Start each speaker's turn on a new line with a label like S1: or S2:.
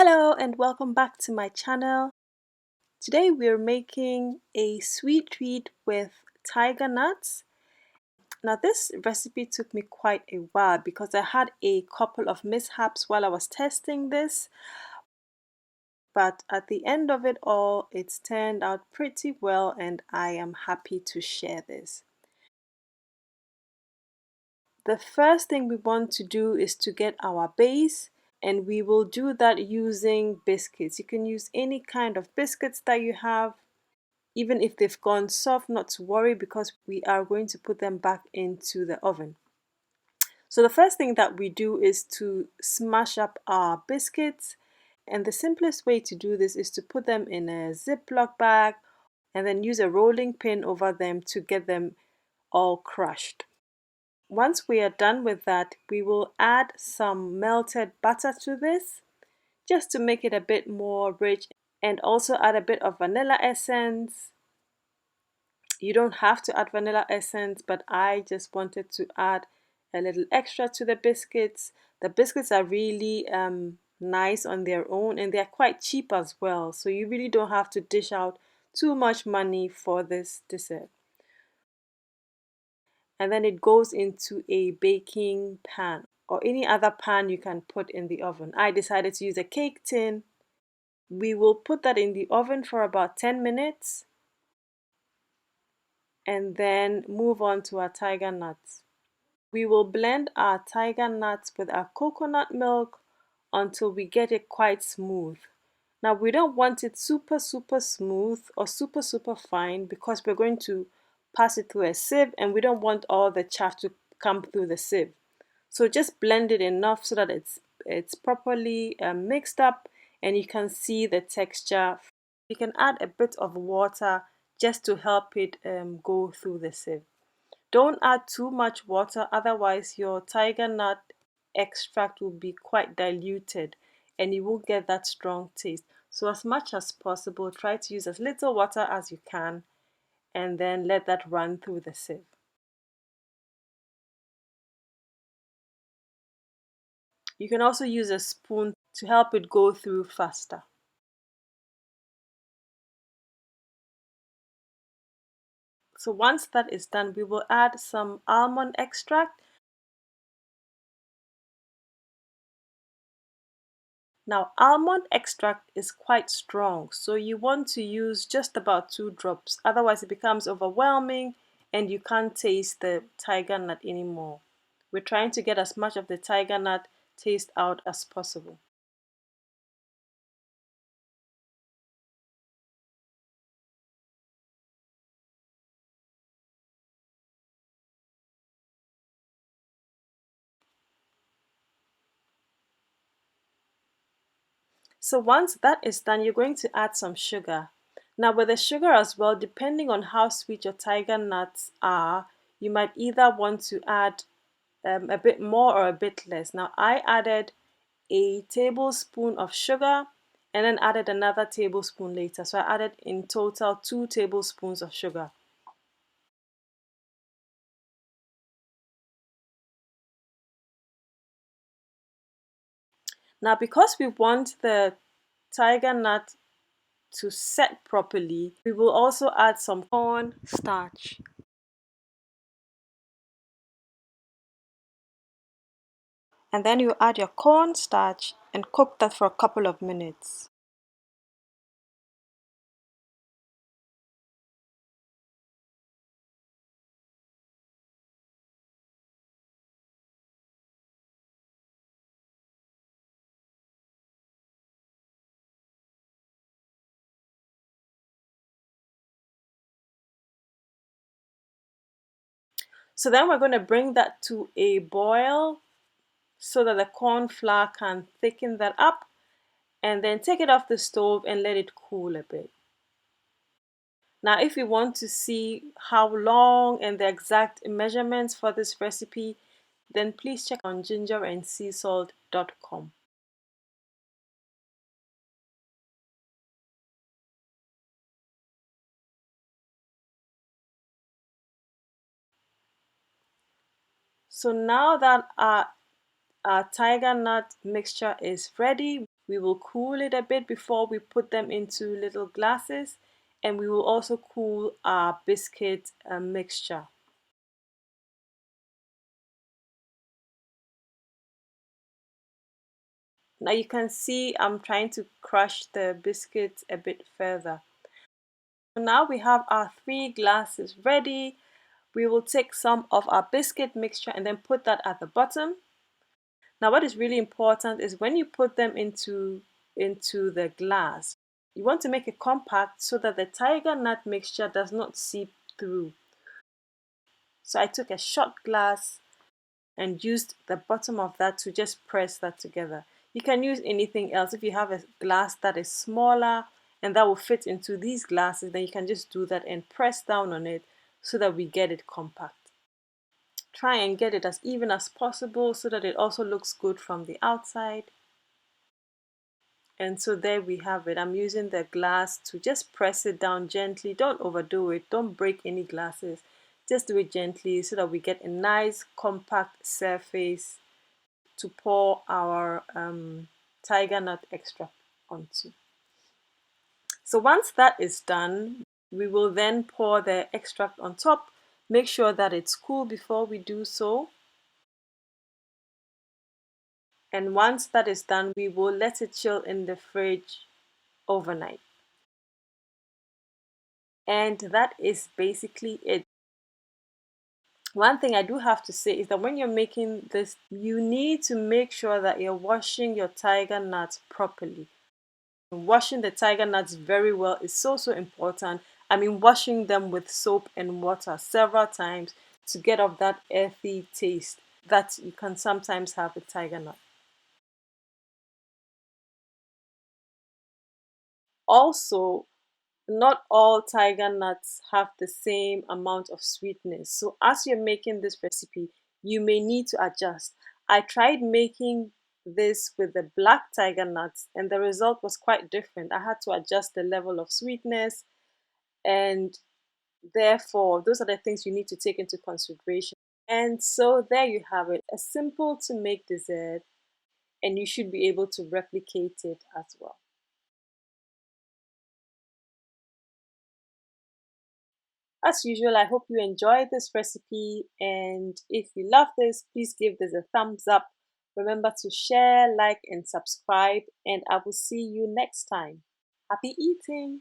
S1: Hello and welcome back to my channel. Today we're making a sweet treat with tiger nuts. Now this recipe took me quite a while because I had a couple of mishaps while I was testing this, but at the end of it all it's turned out pretty well and I am happy to share this. The first thing we want to do is to get our base, and we will do that using biscuits. You can use any kind of biscuits that you have. Even if they've gone soft, not to worry because we are going to put them back into the oven. So the first thing that we do is to smash up our biscuits, and the simplest way to do this is to put them in a Ziploc bag and then use a rolling pin over them to get them all crushed. Once we are done with that, we will add some melted butter to this just to make it a bit more rich, and also add a bit of vanilla essence. You don't have to add vanilla essence, but I just wanted to add a little extra to the biscuits. The biscuits are really nice on their own, and they're quite cheap as well, so you really don't have to dish out too much money for this dessert. And then it goes into a baking pan or any other pan you can put in the oven. I decided to use a cake tin. We will put that in the oven for about 10 minutes and then move on to our tiger nuts. We will blend our tiger nuts with our coconut milk until we get it quite smooth. Now we don't want it super smooth or super fine because we're going to pass it through a sieve and we don't want all the chaff to come through the sieve. So just blend it enough so that it's properly mixed up and you can see the texture. You can add a bit of water just to help it go through the sieve. Don't add too much water, otherwise your tiger nut extract will be quite diluted and you won't get that strong taste. So as much as possible, try to use as little water as you can and then let that run through the sieve. You can also use a spoon to help it go through faster. So once that is done, we will add some almond extract. Now, almond extract is quite strong, so you want to use just about 2 drops, otherwise it becomes overwhelming and you can't taste the tiger nut anymore. We're trying to get as much of the tiger nut taste out as possible. So once that is done, you're going to add some sugar. Now with the sugar as well, depending on how sweet your tiger nuts are, you might either want to add a bit more or a bit less. Now I added a tablespoon of sugar and then added another tablespoon later. So I added in total 2 tablespoons of sugar. Now because we want the tiger nut to set properly, we will also add some corn starch. And then you add your corn starch and cook that for a couple of minutes. So then we're going to bring that to a boil so that the corn flour can thicken that up, and then take it off the stove and let it cool a bit. Now if you want to see how long and the exact measurements for this recipe, then please check on gingerandseasalt.com. So now that our tiger nut mixture is ready, We will cool it a bit before we put them into little glasses, and we will also cool our biscuit mixture. Now you can see I'm trying to crush the biscuit a bit further. So now we have our 3 glasses ready. We will take some of our biscuit mixture and then put that at the bottom. Now what is really important is when you put them into the glass, you want to make it compact so that the tiger nut mixture does not seep through. So I took a shot glass and used the bottom of that to just press that together. You can use anything else. If you have a glass that is smaller and that will fit into these glasses, then you can just do that and press down on it so that we get it compact. Try and get it as even as possible so that it also looks good from the outside. And so there we have it. I'm using the glass to just press it down gently. Don't overdo it. Don't break any glasses. Just do it gently so that we get a nice compact surface to pour our tiger nut extract onto. So once that is done, we will then pour the extract on top. Make sure that it's cool before we do so. And once that is done, we will let it chill in the fridge overnight. And that is basically it. One thing I do have to say is that when you're making this, you need to make sure that you're washing your tiger nuts properly. Washing the tiger nuts very well is so important. I mean, washing them with soap and water several times to get off that earthy taste that you can sometimes have with tiger nut. Also, not all tiger nuts have the same amount of sweetness. So as you're making this recipe, you may need to adjust. I tried making this with the black tiger nuts and the result was quite different. I had to adjust the level of sweetness, and therefore those are the things you need to take into consideration. And so there you have it, a simple to make dessert, and you should be able to replicate it as well. As usual, I hope you enjoyed this recipe, and if you love this, please give this a thumbs up. Remember to share, like, and subscribe, and I will see you next time. Happy eating!